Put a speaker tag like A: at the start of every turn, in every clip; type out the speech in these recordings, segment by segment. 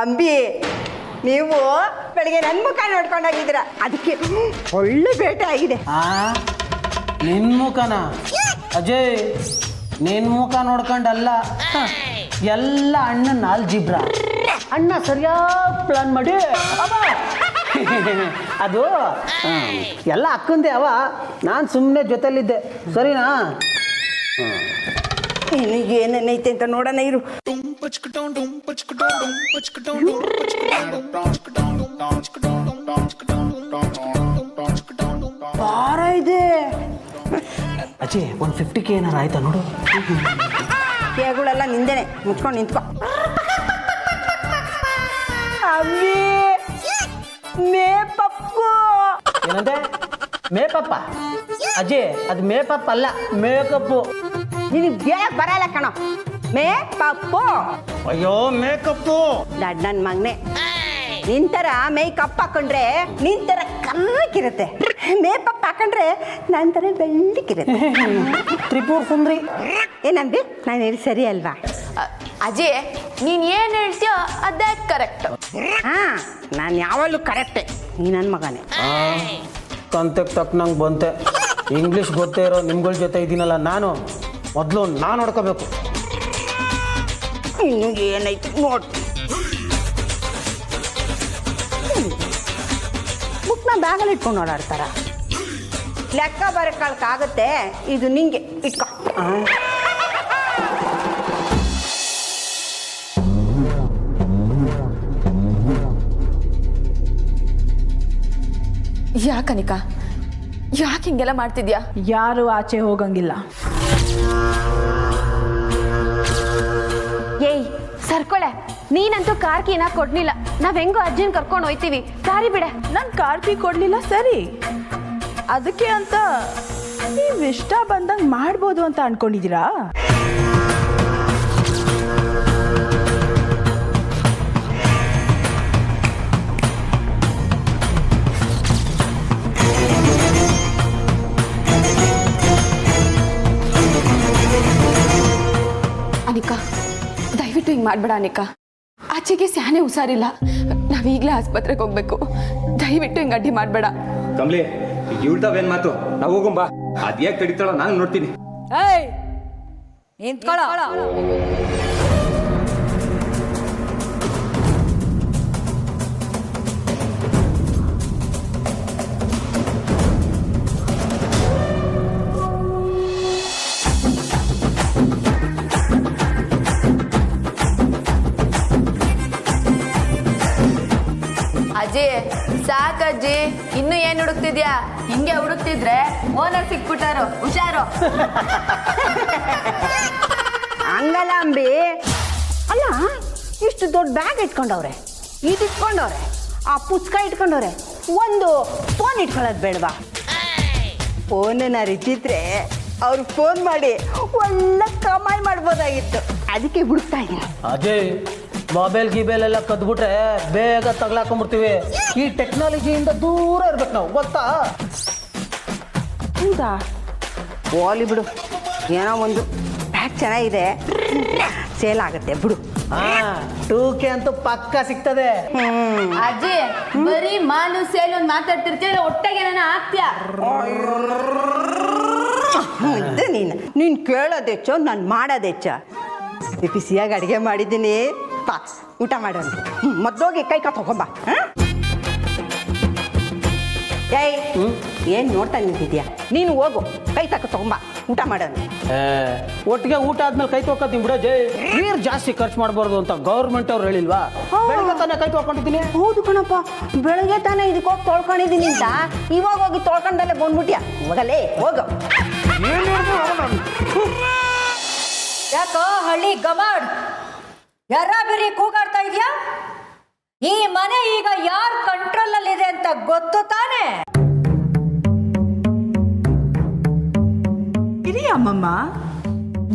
A: ಅಂಬಿ ನೀವು ಬೆಳಿಗ್ಗೆ ನನ್ನ ಮುಖ ನೋಡ್ಕೊಂಡೋಗಿದ್ದೀರ, ಅದಕ್ಕೆ ಒಳ್ಳೆ ಬೇಟೆ ಆಗಿದೆ.
B: ನಿನ್ನ ಮುಖನ ಅಜಯ್, ನಿನ್ನ ಮುಖ ನೋಡ್ಕೊಂಡಲ್ಲ, ಎಲ್ಲ ಅಣ್ಣನ ಆಲ್ಜಿಬ್ರ. ಅಣ್ಣ ಸರಿಯಾಗಿ ಪ್ಲಾನ್ ಮಾಡಿ ಅದು ಎಲ್ಲ ಅಕ್ಕಂದೆ ಅವ, ನಾನು ಸುಮ್ಮನೆ ಜೊತೆಲಿದ್ದೆ, ಸರಿನಾ?
A: ನಿನಗೆ ಏನೇನೈತೆ ಅಂತ ನೋಡೋಣ ಇರು. ಭಾರ ಇದೆ
B: ಅಜಯ್, ಒಂದು 50K ಏನಾರು ಆಯ್ತಾ ನೋಡು.
A: ಕೇಗಳೆಲ್ಲ ನಿಂದೇನೆ, ಮುಚ್ಕೊಂಡು ನಿಂತ್ಕೊ. ಅಮ್ಮಿ ಮೇಪಪ್ಪು.
B: ಏನಂದೆ? ಮೇಕಪ್ಪ ಅಜಯ್, ಅದು ಮೇಕಪ್ ಅಲ್ಲ, ಮೇಕಪ್ಪು.
A: ನಿನಗೆ ಬೇಗ ಬರಲ್ಲ ಕಣೋ, ಮೇಕಪ್ಪು.
B: ಅಯ್ಯೋ ಮೇಕಪ್ಪು.
A: ದಡ್ ನನ್ನ ಮಗನೆ, ನಿಂತರ ಮೇಕಪ್ ಹಾಕೊಂಡ್ರೆ ನಿಂತರ ಕಲ್ಲಕ್ಕಿರುತ್ತೆ, ಮೇಕಪ್ ಹಾಕೊಂಡ್ರೆ ನನ್ನ ಥರ ಬೆಳ್ಳಕ್ಕಿರುತ್ತೆ.
B: ತ್ರಿಪುರ ಸುಂದ್ರಿ.
A: ಏನಂದ್ರೆ ನಾನು ಹೇಳಿ ಸರಿ ಅಲ್ವಾ?
C: ಅಜಯ್, ನೀನು ಏನು ಹೇಳ್ತೀಯೋ ಅದೇ ಕರೆಕ್ಟ್.
A: ಹಾಂ, ನಾನು ಯಾವಾಗಲೂ ಕರೆಕ್ಟೇ. ನೀ ನನ್ನ ಮಗನೇ.
B: ಕಂತೆಗೆ ತಕ್ಕನಂಗೆ ಬಂತೆ. ಇಂಗ್ಲೀಷ್ ಗೊತ್ತೇ ಇರೋ ನಿಮ್ಗಳ ಜೊತೆ ಇದ್ದೀನಲ್ಲ ನಾನು, ಮೊದಲು ನಾನು ನೋಡ್ಕೋಬೇಕು.
A: ಇನ್ನು ಏನೈತೆ ನೋಡಿ. ಬುಕ್ನ ಬ್ಯಾಗಲ್ಲಿ ಇಟ್ಕೊಂಡು ಓಡಾಡ್ತಾರ. ಲೆಕ್ಕ ಬರಕ್ಕಾಗುತ್ತೆ, ಇದು ನಿಂಗೆ ಇಟ್ಕೊ.
C: ಯಾಕನಿಕಾ, ಯಾಕೆ ಹಿಂಗೆಲ್ಲ ಮಾಡ್ತಿದ್ಯಾ?
D: ಯಾರು ಆಚೆ ಹೋಗಂಗಿಲ್ಲ.
C: ಏಯ್ ಸರ್ಕೊಳೆ, ನೀನಂತೂ ಕಾರ್ ಕೀನ ಕೊಡ್ಲಿಲ್ಲ. ನಾವ್ ಹೆಂಗೋ ಅಜ್ಜಿನ ಕರ್ಕೊಂಡು ಹೋಯ್ತೀವಿ, ದಾರಿ ಬಿಡೆ.
D: ನಾನು ಕಾರ್ ಕೀ ಕೊಡ್ಲಿಲ್ಲ ಸರಿ, ಅದಕ್ಕೆ ಅಂತ ನೀವು ಇಷ್ಟ ಬಂದಂಗೆ ಮಾಡ್ಬೋದು ಅಂತ ಅನ್ಕೊಂಡಿದ್ದೀರಾ?
C: ಅನಿಕಾ, ದಯವಿಟ್ಟು ಹಿಂಗೆ ಮಾಡ್ಬೇಡ ಅನಿಕಾ. ಆಚೆಗೆ ಸ್ಯಾನೆ ಹುಷಾರಿಲ್ಲ, ನಾವೀಗಲೇ ಆಸ್ಪತ್ರೆಗೆ ಹೋಗ್ಬೇಕು. ದಯವಿಟ್ಟು ಹಿಂಗೆ ಅಡ್ಡಿ ಮಾಡಬೇಡ.
E: ಕಮ್ಲಿ, ಇಳ್ತಾವೇನ್ ಮಾತು? ನಾವು ಹೋಗುಂಬಾ. ಅದ್ಯಾಕೆ ತಡಿತಾಳ ನಾನು ನೋಡ್ತೀನಿ.
C: ಅಜ್ಜಿ ಸಾಕಜ್ಜಿ, ಇನ್ನು ಏನ್ ಹುಡುಕ್ತಿದ್ಯಾ? ಹಿಂಗೆ ಹುಡುಕ್ತಿದ್ರೆ ಓನರ್ ಸಿಕ್ಬಿಟ್ಟಾರು, ಹುಷಾರು.
A: ಹಂಗಲ್ಲ ಅಂಬಿ. ಅಲ್ಲ, ಇಷ್ಟು ದೊಡ್ಡ ಬ್ಯಾಗ್ ಇಟ್ಕೊಂಡವ್ರೆ, ಇದು ಇಟ್ಕೊಂಡವ್ರೆ, ಆ ಪುಸ್ತಕ ಇಟ್ಕೊಂಡವ್ರೆ, ಒಂದು ಫೋನ್ ಇಟ್ಕೊಳ್ಳೋದು ಬೇಡವಾ? ಫೋನನ್ನ ರಿಚಿದ್ರೆ ಅವ್ರು ಫೋನ್ ಮಾಡಿ ಒಳ್ಳೆ ಕಮಾಯಿ ಮಾಡ್ಬೋದಾಗಿತ್ತು, ಅದಕ್ಕೆ ಹುಡುಕ್ತಾ ಇದ್ದೀನಿ.
B: ಅಜಯ್, ಮೊಬೈಲ್ ಗಿಬೈಲ್ ಎಲ್ಲ ಕದ್ಬಿಟ್ರೆ ಬೇಗ ತಗ್ಲಾಕೊಂಡ್ಬಿಡ್ತೀವಿ. ಈ ಟೆಕ್ನಾಲಜಿಯಿಂದ ದೂರ ಇರ್ಬೇಕು ನಾವು, ಗೊತ್ತಾ?
A: ಹೌದಾ? ಓಲಿ ಬಿಡು, ಏನೋ ಒಂದು ಬ್ಯಾಗ್ ಚೆನ್ನಾಗಿದೆ, ಸೇಲ್ ಆಗುತ್ತೆ ಬಿಡು.
B: 2K ಅಂತೂ ಪಕ್ಕ ಸಿಗ್ತದೆ.
C: ಅಜ್ಜಿ, ಬರೀ ಮಾನು ಸೇಲ್ ಒಂದು ಮಾತಾಡ್ತಿರ್ತೀಯ, ಹೊಟ್ಟೆಗೆ ಏನಾನ ಹಾಕ್ತೀಯಾ?
A: ಮುದ್ದೆ ನೀನು ಕೇಳೋದೆಚ್ಚೋ, ನಾನು ಮಾಡೋದೆಚ್ಚ. ಬಿಸಿಯಾಗಿ ಅಡುಗೆ ಮಾಡಿದ್ದೀನಿ, ಪಾ ಊಟ ಮಾಡೋಣ. ಮೊದಲೋಗಿ ಕೈ ಕಾ ತಗೊಂಬ. ಏಯ್, ಏನು ನೋಡ್ತಾ ನಿಂತಿದ್ಯಾ? ನೀನು ಹೋಗು, ಕೈ ತಗೊಂಬ, ಊಟ ಮಾಡೋಣ.
B: ಒಟ್ಟಿಗೆ ಊಟ ಆದ್ಮೇಲೆ ಕೈ ತೊಳ್ಕೊತೀನಿ ಬಿಡ ಜೈ. ನೀರು ಜಾಸ್ತಿ ಖರ್ಚು ಮಾಡಬಾರ್ದು ಅಂತ ಗೌರ್ಮೆಂಟ್ ಅವ್ರು ಹೇಳಿಲ್ವಾ? ಬೆಳಗ್ಗೆ ತಾನೇ ಕೈ ತೊಳ್ಕೊಂಡಿದ್ದೀನಿ.
A: ಹೌದು ಕಣಪ್ಪ, ಬೆಳಗ್ಗೆ ತಾನೇ ಇದಕ್ಕೆ ಹೋಗಿ ತೊಳ್ಕೊಂಡಿದ್ದೀನಿ ಅಂತ ಇವಾಗ ಹೋಗಿ ತೊಳ್ಕೊಂಡಲ್ಲೇ ಬಂದ್ಬಿಟ್ಯಾ? ಹೋಗಲೇ ಹೋಗು.
F: ಯಾಕೋ ಹಳ್ಳಿ ಗಮಾಡ್ ಯಾರ ಬೇರೆ ಕೂಗಾಡ್ತಾ ಇದೆಯಾ? ಈ ಮನೆ ಈಗ ಯಾರ ಕಂಟ್ರೋಲ್ ಅಲ್ಲಿ ಇದೆ ಅಂತ ಗೊತ್ತು ತಾನೆ?
D: ಇರಿ ಅಮ್ಮಮ್ಮ,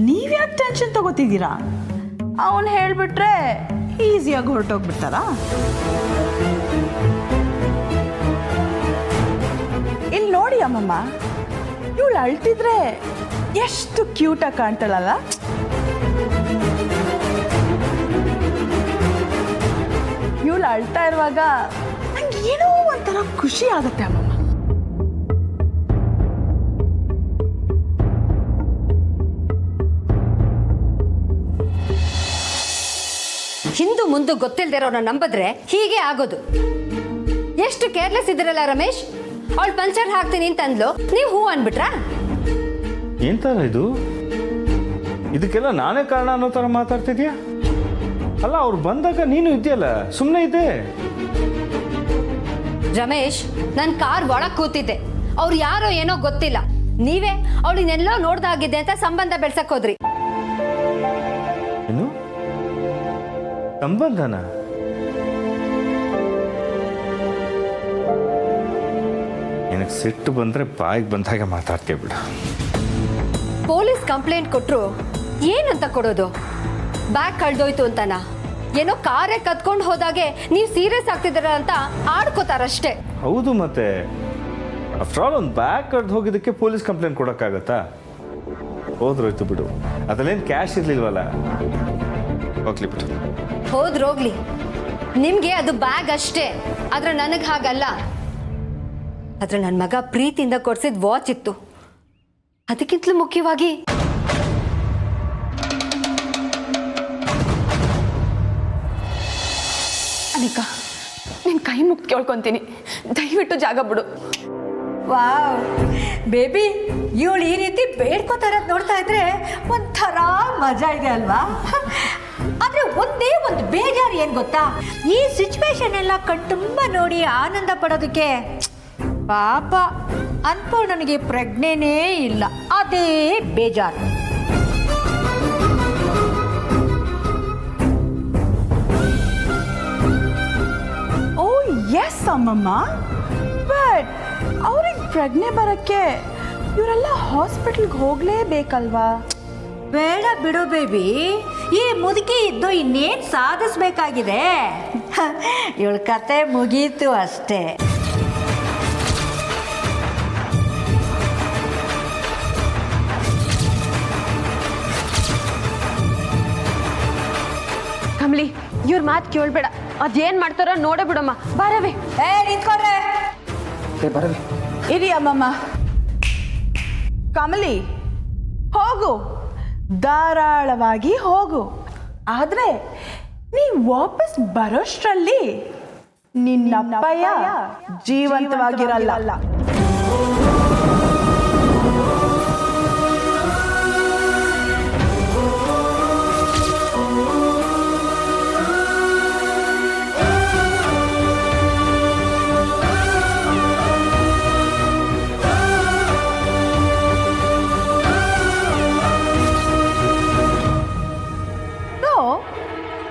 D: ನೀವ್ಯಾಕೆ ಟೆನ್ಷನ್ ತಗೋತಿದ್ದೀರಾ? ಅವನು ಹೇಳ್ಬಿಟ್ರೆ ಈಸಿಯಾಗಿ ಹೊರಟೋಗ್ಬಿಡ್ತಾರ? ಇಲ್ಲಿ ನೋಡಿ ಅಮ್ಮಮ್ಮ, ಇವಳು ಅಳ್ತಿದ್ರೆ ಎಷ್ಟು ಕ್ಯೂಟಾಗಿ ಕಾಣ್ತಾಳಲ್ಲ. ಕಣ್ಣಲ್ಲಿ ಅಳ್ತಾ ಇರುವಾಗ ನಂಗೆ ಏನೋ ಒಂಥರ ಖುಷಿ ಆಗುತ್ತೆ ಅಮ್ಮಮ್ಮ.
F: ಹಿಂದು ಮುಂದೆ ಗೊತ್ತಿಲ್ದಿರೋನ ನಂಬಿದ್ರೆ ಹೀಗೆ ಆಗೋದು. ಎಷ್ಟು ಕೇರ್ಲೆಸ್ ಇದ್ರಲ್ಲ ರಮೇಶ್. ಅವಳು ಪಂಚರ್ ಹಾಕ್ತೀನಿ ಅಂತಂದ್ಲು, ನೀವು ಹೂ ಅನ್ಬಿಟ್ರಾ?
G: ಎಂತಲ್ಲ ಇದು? ಇದಕ್ಕೆಲ್ಲ ನಾನೇ ಕಾರಣ ಅನ್ನೋ ಥರ ಮಾತಾಡ್ತಿದ್ಯಾ? ಅಲ್ಲ, ಅವ್ರು ಬಂದಾಗ ನೀನು ಇದೆಯಲ್ಲ, ಸುಮ್ಮನೆ ಇದೆ.
F: ರಮೇಶ್, ನನ್ನ ಕಾರ್ ಒಳಗೆ ಕೂತಿದ್ದೆ. ಅವ್ರು ಯಾರೋ ಏನೋ ಗೊತ್ತಿಲ್ಲ, ನೀವೇ ಅವಳಿನೆಲ್ಲೋ ನೋಡ್ದಾಗಿದೆ ಅಂತ ಸಂಬಂಧ ಬೆಳ್ಸಕ್ ಹೋದ್ರಿ.
G: ಏನು ಸಂಬಂಧನ? ನಿನಗೆ ಸಿಟ್ಟು ಬಂದ್ರೆ ಬಾಯಿಗೆ ಬಂದಾಗ ಮಾತಾಡ್ತೀಯ ಬಿಡು.
F: ಪೊಲೀಸ್ ಕಂಪ್ಲೇಂಟ್ ಕೊಟ್ರು ಏನಂತ ಕೊಡೋದು? ಬ್ಯಾಗ್ ಕಳ್ದೋಯ್ತು ಅಂತನಾ? ಏನೋ ಕಾರೇ ಕತ್ಕೊಂಡು ಹೋದಾಗೆ ನೀವು ಸೀರಿಯಸ್ ಆಗ್ತಿದ್ದೀರ ಅಂತ ಆಡ್ಕೋತಾರಷ್ಟೇ.
G: ಹೌದು, ಮತ್ತೆ ಆಫ್ಟರ್ ಆಲ್ ಒಂದು ಬ್ಯಾಗ್ ಕಡ್ದು ಹೋಗಿದ್ದಕ್ಕೆ ಪೊಲೀಸ್ ಕಂಪ್ಲೇಂಟ್ ಕೊಡೋಕ್ಕಾಗತ್ತಾ? ಹೋದ್ರೋಯ್ತು ಬಿಡು, ಅದರಲ್ಲೇನು ಕ್ಯಾಶ್ ಇರ್ಲಿಲ್ವಲ್ಲ, ಹೋಗ್ಲಿ ಬಿಡು.
F: ಹೋಗ್ಲಿ, ನಿಮ್ಗೆ ಅದು ಬ್ಯಾಗ್ ಅಷ್ಟೇ, ಆದ್ರೆ ನನಗೆ ಹಾಗಲ್ಲ. ಆದ್ರೆ ನನ್ನ ಮಗ ಪ್ರೀತಿಯಿಂದ ಕೊಡ್ಸಿದ್ ವಾಚ್ ಇತ್ತು. ಅದಕ್ಕಿಂತಲೂ ಮುಖ್ಯವಾಗಿ
C: ಅನಿಕಾ, ನಿನ್ನ ಕೈ ಮುಗ್ದು ಕೇಳ್ಕೊತೀನಿ, ದಯವಿಟ್ಟು ಜಾಗ ಬಿಡು.
F: ವಾವ್ ಬೇಬಿ, ಇವಳು ಈ ರೀತಿ ಬೇಡ್ಕೋತಾರದ್ ನೋಡ್ತಾ ಇದ್ರೆ ಒಂಥರ ಮಜಾ ಇದೆ ಅಲ್ವಾ? ಆದ್ರೆ ಒಂದೇ ಒಂದು ಬೇಜಾರು ಏನ್ ಗೊತ್ತಾ? ಈ ಸಿಚುವೇಶನ್ ಎಲ್ಲ ಕಣ್ತುಂಬ ನೋಡಿ ಆನಂದ ಪಡೋದಕ್ಕೆ ಪಾಪ ಅನ್ಪೂರ್ಣನಿಗೆ ಪ್ರಜ್ಞೆನೇ ಇಲ್ಲ, ಅದೇ ಬೇಜಾರು.
D: ಓ ಎಸ್ ಅಮ್ಮಮ್ಮ, ಬಟ್ ಅವ್ರಿಗೆ ಪ್ರಜ್ಞೆ ಬರೋಕ್ಕೆ ಇವರೆಲ್ಲ ಹಾಸ್ಪಿಟಲ್ಗೆ ಹೋಗಲೇಬೇಕಲ್ವಾ?
F: ಬೇಡ ಬಿಡು ಬೇಬಿ, ಈ ಮುದುಕಿ ಇದ್ದು ಇನ್ನೇನು ಸಾಧಿಸ್ಬೇಕಾಗಿದೆ? ಇವಳ ಕತೆ ಮುಗೀತು ಅಷ್ಟೇ.
C: ಕಮಲಿ, ಇವ್ರ ಮಾತು ಕೇಳ್ಬೇಡ, ಅದೇನ್ ಮಾಡ್ತಾರೋ ನೋಡೇ ಬಿಡಮ್ಮ. ಬಾರವೆ.
F: ನಿಂತ್ಕೊಡ್ರೆ.
B: ಬರಲಿ.
D: ಇರಿ ಅಮ್ಮಮ್ಮ. ಕಮಲಿ, ಹೋಗು, ಧಾರಾಳವಾಗಿ ಹೋಗು. ಆದ್ರೆ ನೀ ವಾಪಸ್ ಬರೋಷ್ಟ್ರಲ್ಲಿ ನಿನ್ನಪ್ಪಯ್ಯ ಜೀವಂತವಾಗಿರಲ್ಲ.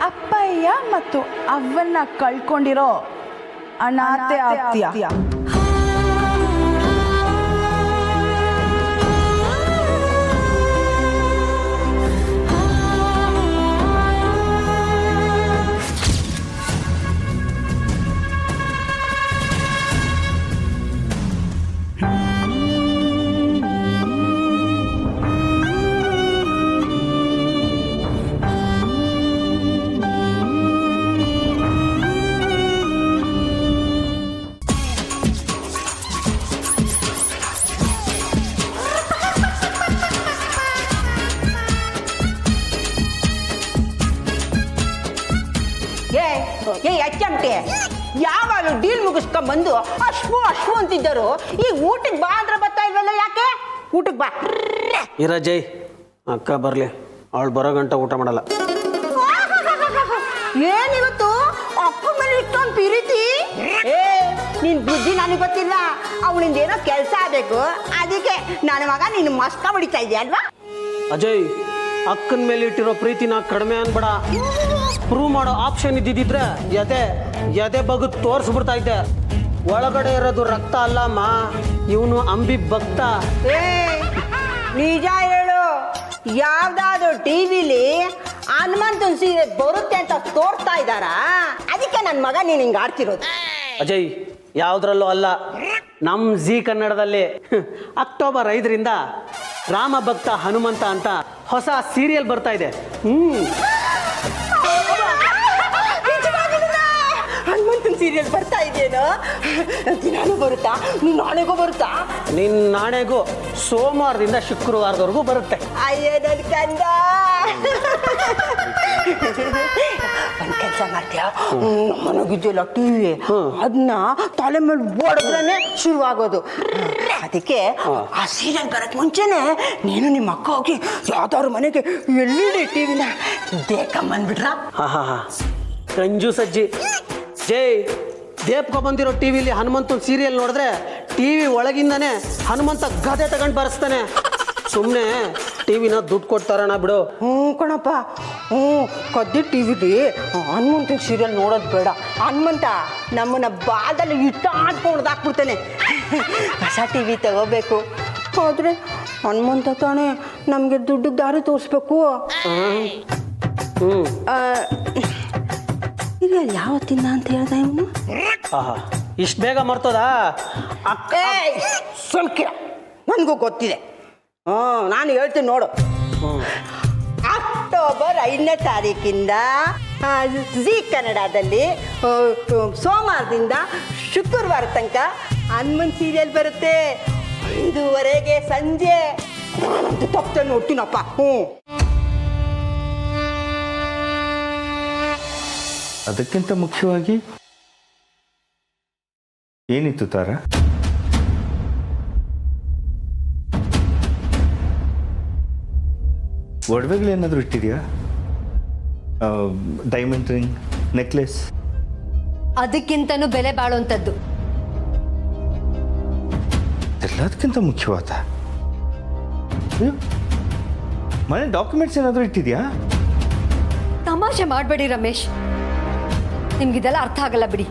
D: ಅಪ್ಪಯ್ಯ ಮತ್ತು ಅವನ್ನ ಕಳ್ಕೊಂಡಿರೋ ಅನಾಥೆ ಆಗ್ತೀಯ.
A: ಏ ಅಚ್ಚಂಟೆ, ಯಾವಾಗ ಡೀಲ್ ಮುಗಿಸ್ಕೊಂಡ್ ಬಂದು ಅಶ್ವು ಅಂತಿದ್ದರು, ಈ ಊಟಕ್ಕೆ ಬಾ ಅಂದ್ರೆ ಬರ್ತಾ ಇಲ್ವಲ್ಲ? ಯಾಕೆ ಊಟಕ್ಕೆ ಬಾ?
B: ಇರ ಜೈ, ಅಕ್ಕ ಬರ್ಲಿ, ಅವಳು ಬರೋ ಗಂಟ ಊಟ ಮಾಡಲ್ಲ.
A: ಏನಿವತ್ತು ಅಕ್ಕ ಮೇಲೆ ಇಷ್ಟೊಂದು ಪ್ರೀತಿ? ನಿನ್ ಬುದ್ಧಿ ನನಗೆ ಗೊತ್ತಿಲ್ಲ, ಅವಳಿಂದ ಏನೋ ಕೆಲಸ ಆಗ್ಬೇಕು, ಅದಕ್ಕೆ ನನ್ನ ಮಗ ನಿನ್ನ ಮಸ್ಕ ಹೊಡಿತಾ ಇದೆಯಾ ಅಲ್ವಾ?
B: ಅಜಯ್, ಅಕ್ಕನ ಮೇಲೆ ಇಟ್ಟಿರೋ ಪ್ರೀತಿನ ಕಡಿಮೆ ಅನ್ಬೇಡ. ಪ್ರೂವ್ ಮಾಡೋ ಆಪ್ಷನ್ ಇದ್ದಿದ್ರೆ ಎದೆ ಬಗ್ಗು ತೋರಿಸ್ಬಿಡ್ತಾ ಇದ್ದೆ. ಒಳಗಡೆ ಇರೋದು ರಕ್ತ ಅಲ್ಲಮ್ಮ, ಇವನು ಅಂಬಿ ಭಕ್ತ.
A: ನಿಜ ಹೇಳು, ಯಾವ್ದಾದ್ರು ಟಿವಿಲಿ ಹನುಮಂತನ ಸೀರೆ ಬರುತ್ತೆ ಅಂತ ತೋರ್ತಾ ಇದ್ದಾರ? ಅದಕ್ಕೆ ನನ್ನ ಮಗ ನೀನು ಹಿಂಗೆ ಆಡ್ತಿರೋದು.
B: ಅಜಯ್, ಯಾವುದ್ರಲ್ಲೂ ಅಲ್ಲ, ನಮ್ಮ ಜಿ ಕನ್ನಡದಲ್ಲಿ ಅಕ್ಟೋಬರ್ 5ರಿಂದ ರಾಮ ಭಕ್ತ ಹನುಮಂತ ಅಂತ ಹೊಸ ಸೀರಿಯಲ್ ಬರ್ತಾ ಇದೆ.
A: ಸೀರಿಯಲ್ ಬರ್ತಾ ಇದೆಯೇನೋ? ದಿನಾನು ಬರುತ್ತಾ? ನೀನು ನಾಳೆಗೂ ಬರುತ್ತಾ?
B: ನಿನ್ನ ನಾಳೆಗೂ ಸೋಮವಾರದಿಂದ ಶುಕ್ರವಾರದವರೆಗೂ ಬರುತ್ತೆ.
A: ಅಯ್ಯೋ ನನ್ನ ಕಂದ, ಒಂದು ಕೆಲಸ ಮಾಡ್ತೀಯ? ಮನಗಿದ್ಯಲ್ಲ ಟಿವಿ, ಅದನ್ನ ತಲೆ ಮೇಲೆ ಓಡಿದ್ರೇನೆ ಶುರುವಾಗೋದು. ಅದಕ್ಕೆ ಆ ಸೀರಿಯಲ್ ಬರಕ್ ಮುಂಚೆನೆ ನೀನು ನಿಮ್ಮ ಅಕ್ಕ ಹೋಗಿ ಯಾವ್ದಾದ್ರು ಮನೆಗೆ LED ಟಿವಿನ ದೇಕಂಬಂದ್ಬಿಟ್ರ?
B: ಹಾ ಕಂಜು ಸಜ್ಜಿ ಜೈ ದೇಪ್ಕೊ ಬಂದಿರೋ ಟಿವಿಲಿ ಹನುಮಂತನ ಸೀರಿಯಲ್ ನೋಡಿದ್ರೆ ಟಿವಿ ಒಳಗಿಂದಾನೆ ಹನುಮಂತ ಗದೆ ತಗೊಂಡು ಬರೆಸ್ತಾನೆ. ಸುಮ್ಮನೆ ಟಿವಿನ ದುಡ್ಡು ಕೊಡ್ತಾರಣ ಬಿಡು.
A: ಕಣಪ್ಪ, ಕದ್ದಿ ಟಿವಿಲಿ ಹನುಮಂತನ ಸೀರಿಯಲ್ ನೋಡೋದು ಬೇಡ. ಹನುಮಂತ ನಮ್ಮನ್ನ ಬಾದಲ್ಲಿ ಇಷ್ಟ ಆಡ್ಕೊಂಡು ಹಾಕ್ಬಿಡ್ತಾನೆ. ಹೊಸ ಟಿವಿ ತಗೋಬೇಕು. ಆದ್ರೆ ಹನುಮಂತ ತಾನೇ ನಮಗೆ ದುಡ್ಡು ದಾರಿ ತೋರಿಸ್ಬೇಕು. ಸೀರಿಯಲ್ ಯಾವತ್ತಿಂದ ಅಂತ ಹೇಳ್ದ ಇವನು?
B: ಇಷ್ಟು ಬೇಗ ಮರ್ತೋದಾ?
A: ಸ್ವಲ್ಪ ನನಗೂ ಗೊತ್ತಿದೆ. ನಾನು ಹೇಳ್ತೀನಿ ನೋಡು. ಅಕ್ಟೋಬರ್ 5ನೇ ತಾರೀಕಿಂದ ಜೀ ಕನ್ನಡದಲ್ಲಿ ಸೋಮವಾರದಿಂದ ಶುಕ್ರವಾರ ತನಕ ಹನುಮನ್ ಸೀರಿಯಲ್ ಬರುತ್ತೆ. 5:30 ಸಂಜೆ. ನಾನಂತೂ ತಪ್ಪದೆ ನೋಡ್ತೀನಪ್ಪ.
G: ಅದಕ್ಕಿಂತ ಮುಖ್ಯವಾಗಿ ಏನಿತ್ತು ತಾರ? ಒಡವೆಗಳೇನಾದರೂ ಇಟ್ಟಿದೆಯಾ? Diamond ring, necklace?
F: ಅದಕ್ಕಿಂತನೂ ಬೆಲೆ ಬಾಳುವಂಥದ್ದು.
G: ಎಲ್ಲದಕ್ಕಿಂತ ಮುಖ್ಯವಾದ ಮನೆ ಡಾಕ್ಯುಮೆಂಟ್ಸ್ ಏನಾದರೂ ಇಟ್ಟಿದೆಯಾ?
F: ತಮಾಷೆ ಮಾಡಬೇಡಿ ರಮೇಶ್, ನಿಮ್ಗಿದೆಲ್ಲ ಅರ್ಥ ಆಗಲ್ಲ ಬಿಡಿ.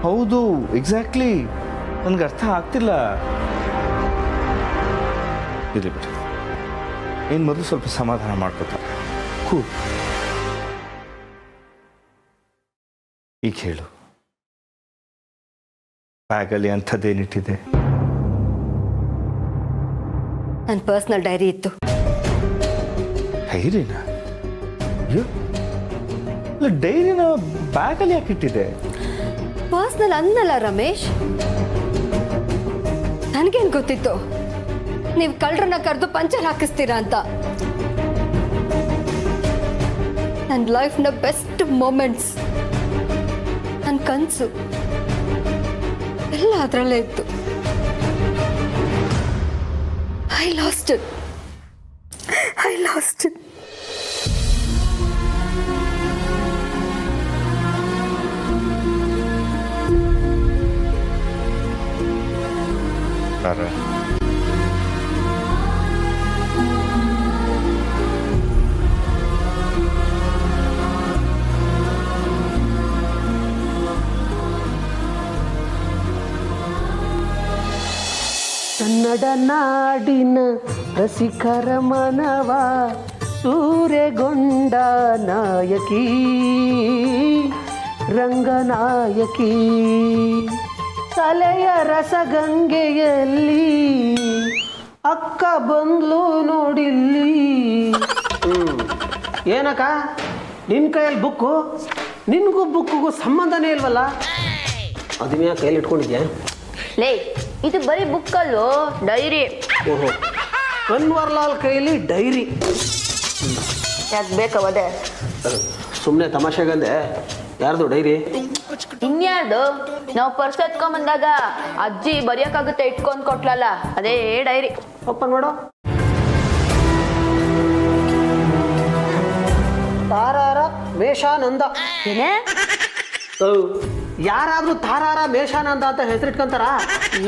G: ಹೌದು, ಎಕ್ಸಾಕ್ಟ್ಲಿ. ನನಗೆ ಅರ್ಥ ಆಗ್ತಿಲ್ಲ. ಇರಲಿ ಬಿಡಿ, ಏನು ಮೊದಲು ಸ್ವಲ್ಪ ಸಮಾಧಾನ ಮಾಡ್ಕೋತಾರೆ. ಕೂಲ್. ಈಗ ಹೇಳು, ಬ್ಯಾಗಲ್ಲಿ ಅಂಥದ್ದೇನಿಟ್ಟಿದೆ?
F: ನನ್ನ ಪರ್ಸ್ನಲ್ ಡೈರಿ ಇತ್ತು.
G: ಡೈರಿನ? ಅಯ್ಯೋ, ಡೈರಿನ ಬ್ಯಾಗಲ್ಲಿ ಯಾಕೆ ಇಟ್ಟಿದೆ?
F: ಪರ್ಸ್ನಲ್ ಅನ್ನಲ್ಲ ರಮೇಶ್. ನನಗೇನು ಗೊತ್ತಿತ್ತು ನೀವು ಕಳ್ಳರನ್ನ ಕರೆದು ಪಂಚರ್ ಹಾಕಿಸ್ತೀರಾ ಅಂತ. ನನ್ನ ಲೈಫ್ನ ಬೆಸ್ಟ್ ಮೊಮೆಂಟ್ಸ್, ನನ್ನ ಕನಸು ಎಲ್ಲ ಅದರಲ್ಲೇ ಇತ್ತು. I lost it.
G: Tara,
B: Kannada ನಾಡಿನ ರಸಿಕರ ಮನವ ಸೂರೆಗೊಂಡ ನಾಯಕಿ, ರಂಗನಾಯಕಿ, ಕಲೆಯ ರಸಗಂಗೆಯಲ್ಲಿ ಅಕ್ಕ ಬಂದ್ಲು ನೋಡಿಲ್ಲಿ. ಏನಕ್ಕ ನಿನ್ನ ಕೈಯಲ್ಲಿ ಬುಕ್ಕು? ನಿನಗೂ ಬುಕ್ಕಿಗೂ ಸಂಬಂಧನೇ ಇಲ್ವಲ್ಲ? ಅದನ್ನ ಕೈಯಲ್ಲಿ ಇಟ್ಕೊಂಡಿದ್ಯಾ?
H: ಲೇ, ಇದು ಬರೀ ಬುಕ್ಕಲ್ಲೋ, ಡೈರಿ.
B: ಓಹೋ, ಕನ್ವರ್ಲಾಲ್ ಕೈಲಿ ಡೈರಿ.
H: ಯಾಕೆ ಬೇಕವದೆ?
B: ಸುಮ್ಮನೆ ತಮಾಷೆಗಂದೆ. ಯಾರ್ದು ಡೈರಿ?
H: ಇನ್ಯಾರ್ದು? ನಾವು ಪರ್ಸ್ ಎತ್ಕೊಂಬಂದಾಗ ಅಜ್ಜಿ ಬರೆಯೋಕ್ಕಾಗುತ್ತೆ ಇಟ್ಕೊಂಡು ಕೊಟ್ಲಲ್ಲ, ಅದೇ ಡೈರಿ.
B: ಓಪನ್ ಮಾಡು. ತಾರಾರ ಮೇಷಾನಂದ.
H: ಏನೇ?
B: ಯಾರಾದ್ರೂ ತಾರಾರ ಮೇಷಾನಂದ ಅಂತ ಹೆಸರಿಟ್ಕೊಂತಾರ?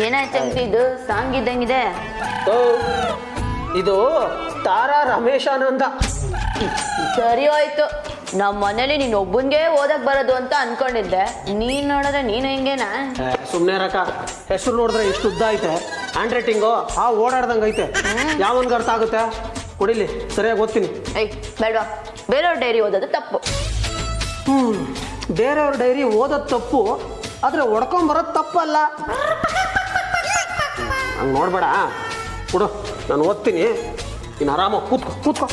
H: ಏನಾಯ್ತು ಇದು ಸಾಂಗ್ ಇದ್ದಂಗಿದೆ.
B: ಇದು ತಾರಾ ರಮೇಶಾನಂದ.
H: ಸರಿ ಹೋಯ್ತು, ನಮ್ಮ ಮನೇಲಿ ನೀನು ಒಬ್ಬನ್ಗೆ ಓದಕ್ ಬರೋದು ಅಂತ ಅನ್ಕೊಂಡಿದ್ದೆ. ನೀನ್ ನೋಡಿದ್ರೆ ನೀನು ಹಿಂಗೇನಾ?
B: ಸುಮ್ಮನೆ ರಕ, ಹೆಸರು ನೋಡಿದ್ರೆ ಇಷ್ಟು ಉದ್ದ ಐತೆ, ಹ್ಯಾಂಡ್ ರೈಟಿಂಗು ಓಡಾಡ್ದಂಗೆ ಐತೆ. ಯಾವನ್ಗೆ ಅರ್ಥ ಆಗುತ್ತೆ? ಕೊಡಿಲಿ, ಸರಿಯಾಗಿ ಓದ್ತೀನಿ.
H: ಬೇಡವಾ, ಬೇರೆಯವ್ರ ಡೈರಿ ಓದೋದು ತಪ್ಪು.
B: ಬೇರೆಯವ್ರ ಡೈರಿ ಓದೋದು ತಪ್ಪು, ಆದರೆ ಹೊಡ್ಕೊಂಬರೋದು ತಪ್ಪಲ್ಲ. ಹಂಗೆ ನೋಡ್ಬೇಡ, ಕೊಡು, ನಾನು ಓದ್ತೀನಿ. ನೀನು ಆರಾಮಾಗಿ ಕೂತ್ಕೋ.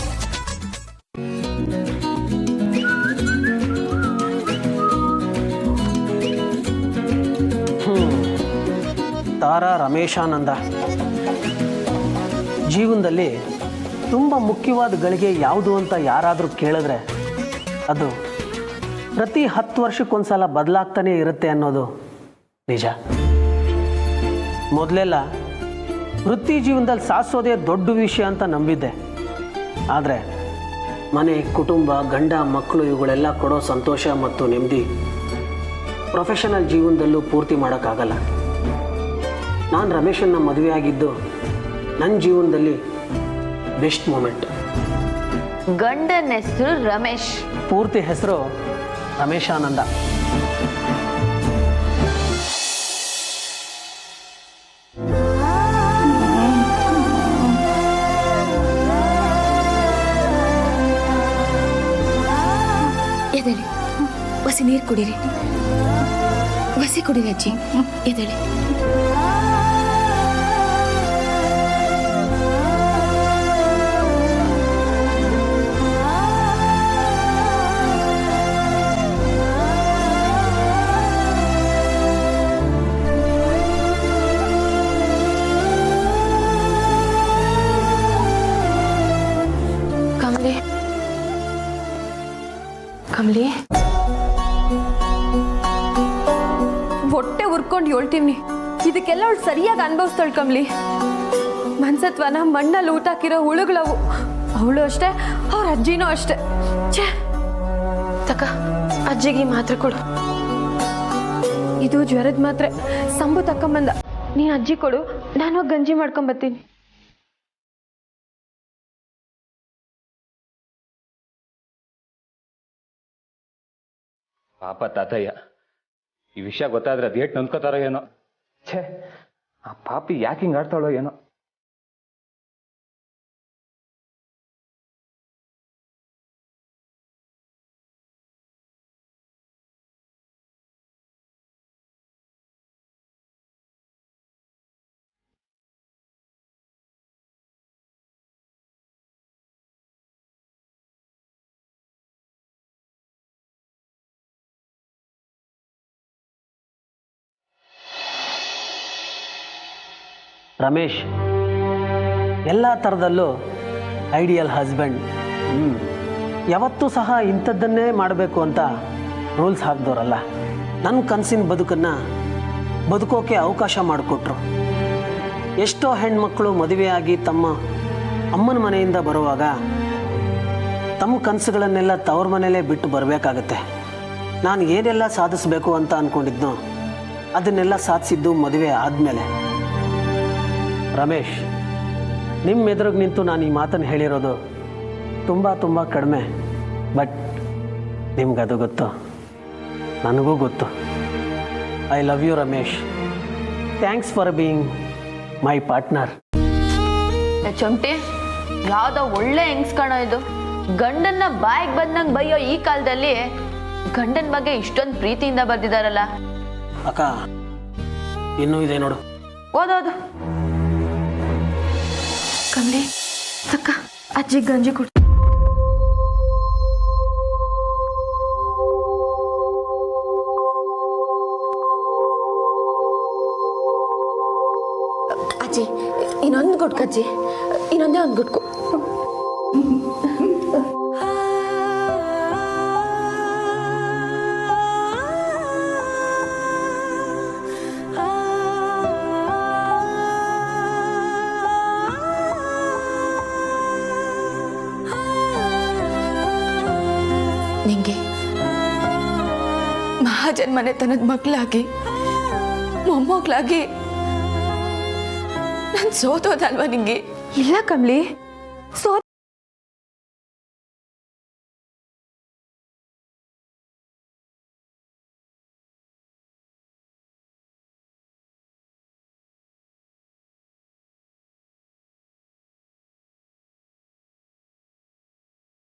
B: ತಾರಾ ರಮೇಶಾನಂದ. ಜೀವನದಲ್ಲಿ ತುಂಬ ಮುಖ್ಯವಾದ ಗಳಿಗೆ ಯಾವುದು ಅಂತ ಯಾರಾದರೂ ಕೇಳಿದ್ರೆ ಅದು ಪ್ರತಿ 10 ವರ್ಷಕ್ಕೊಂದ್ಸಲ ಬದಲಾಗ್ತಾನೆ ಇರುತ್ತೆ ಅನ್ನೋದು ನಿಜ. ಮೊದಲೆಲ್ಲ ವೃತ್ತಿ ಜೀವನದಲ್ಲಿ ಸಾಧಿಸೋದೇ ದೊಡ್ಡ ವಿಷಯ ಅಂತ ನಂಬಿದ್ದೆ. ಆದರೆ ಮನೆ, ಕುಟುಂಬ, ಗಂಡ, ಮಕ್ಕಳು ಇವುಗಳೆಲ್ಲ ಕೊಡೋ ಸಂತೋಷ ಮತ್ತು ನೆಮ್ಮದಿ ಪ್ರೊಫೆಷನಲ್ ಜೀವನದಲ್ಲೂ ಪೂರ್ತಿ ಮಾಡೋಕ್ಕಾಗಲ್ಲ. ನಾನು ರಮೇಶನ್ನ ಮದುವೆ ಆಗಿದ್ದು ನನ್ನ ಜೀವನದಲ್ಲಿ ಬೆಸ್ಟ್ ಮೂಮೆಂಟ್.
H: ಗಂಡನ ಹೆಸರು ರಮೇಶ್,
B: ಪೂರ್ತಿ ಹೆಸರು ರಮೇಶಾನಂದ.
C: ಎದೇಳಿ ಹೊಸಿ ನೀರು ಕುಡೀರಿ, ಹೊಸಿ ಕುಡೀರಿ ಅಜ್ಜಿ, ಎದೇಳಿ. ಕಮಲಿ, ಕಮಲಿ, ಹೊಟ್ಟೆ ಉರ್ಕೊಂಡು ಹೇಳ್ತೀವಿ, ಇದಕ್ಕೆಲ್ಲ ಅವಳು ಸರಿಯಾಗಿ ಅನುಭವಿಸ್ತಾಳೆ ಕಮಲಿ. ಮನ್ಸತ್ವನ ಮಣ್ಣಲ್ಲಿ ಊಟ ಹಾಕಿರೋ ಹುಳುಗಳವು. ಅವಳು ಅಷ್ಟೇ, ಅವ್ರ ಅಜ್ಜಿನೂ ಅಷ್ಟೇ. ಛೇ, ತಕ ಅಜ್ಜಿಗೆ ಮಾತ್ರೆ ಕೊಡು. ಇದು ಜ್ವರದ ಮಾತ್ರೆ. ಸಂಬು ತಕೊಂಬಂದ, ನೀನು ಅಜ್ಜಿ ಕೊಡು, ನಾನು ಹೋಗಿ ಗಂಜಿ ಮಾಡ್ಕೊಂಬರ್ತೀನಿ.
E: ಪಾಪ ತಾತಯ್ಯ, ಈ ವಿಷಯ ಗೊತ್ತಾದ್ರೆ ಅದೇಟ್ ನೊಂದ್ಕೋತಾರೋ ಏನೋ. ಛೇ, ಆ ಪಾಪಿ ಯಾಕೆ ಹಿಂಗೆ ಆಡ್ತಾಳೋ ಏನೋ.
B: ರಮೇಶ್ ಎಲ್ಲ ಥರದಲ್ಲೂ ಐಡಿಯಲ್ ಹಸ್ಬೆಂಡ್. ಯಾವತ್ತೂ ಸಹ ಇಂಥದ್ದನ್ನೇ ಮಾಡಬೇಕು ಅಂತ ರೂಲ್ಸ್ ಹಾಕಿದವರಲ್ಲ. ನನ್ನ ಕನಸಿನ ಬದುಕನ್ನು ಬದುಕೋಕೆ ಅವಕಾಶ ಮಾಡಿಕೊಟ್ರು. ಎಷ್ಟೋ ಹೆಣ್ಮಕ್ಳು ಮದುವೆಯಾಗಿ ತಮ್ಮ ಅಮ್ಮನ ಮನೆಯಿಂದ ಬರುವಾಗ ತಮ್ಮ ಕನಸುಗಳನ್ನೆಲ್ಲ ತವ್ರ ಮನೆಯಲ್ಲೇ ಬಿಟ್ಟು ಬರಬೇಕಾಗತ್ತೆ. ನಾನು ಏನೆಲ್ಲ ಸಾಧಿಸಬೇಕು ಅಂತ ಅಂದ್ಕೊಂಡಿದ್ನೋ ಅದನ್ನೆಲ್ಲ ಸಾಧಿಸಿದ್ದು ಮದುವೆ ಆದಮೇಲೆ. ರಮೇಶ್, ನಿಮ್ಮ ಎದುರಿಗೆ ನಿಂತು ನಾನು ಈ ಮಾತನ್ನು ಹೇಳಿರೋದು ತುಂಬ ಕಡಿಮೆ. ಬಟ್ ನಿಮ್ಗದು ಗೊತ್ತು, ನನಗೂ ಗೊತ್ತು. I love you Ramesh. Thanks for being my partner.
H: ಚೊಂಟಿ, ಯಾವ್ದೋ ಒಳ್ಳೆ ಹೆಂಗ್ಸ್ ಕಾಣೋ ಇದು. ಗಂಡನ್ನ ಬಾಯಿಗೆ ಬಂದಂಗೆ ಬೈಯೋ ಈ ಕಾಲದಲ್ಲಿ ಗಂಡನ ಬಗ್ಗೆ ಇಷ್ಟೊಂದು ಪ್ರೀತಿಯಿಂದ ಬರ್ದಿದಾರಲ್ಲ.
B: ಅಕ್ಕ, ಇನ್ನೂ ಇದೆ ನೋಡು.
H: ಓದೋದು.
C: ಕಮಲಿ, ತಕ್ಕ ಅಜ್ಜಿ ಗಂಜಿ ಕೊಡು. ಅಜ್ಜಿ ಇನ್ನೊಂದು ಗುಡ್ಕಜ್ಜಿ, ಇನ್ನೊಂದೇ ಒಂದು ಗುಡ್ಕು. ನಿಂಗೆ ಮಹಾಜನ್ ಮನೆತನದ ಮಕ್ಕಳಾಗಿ ಮೊಮ್ಮಕ್ಕಳಾಗಿ ನಾನು ಸೋತೋದಲ್ವಾ ನಿಂಗೆ? ಇಲ್ಲ ಕಮ್ಲಿ, ಸೋತ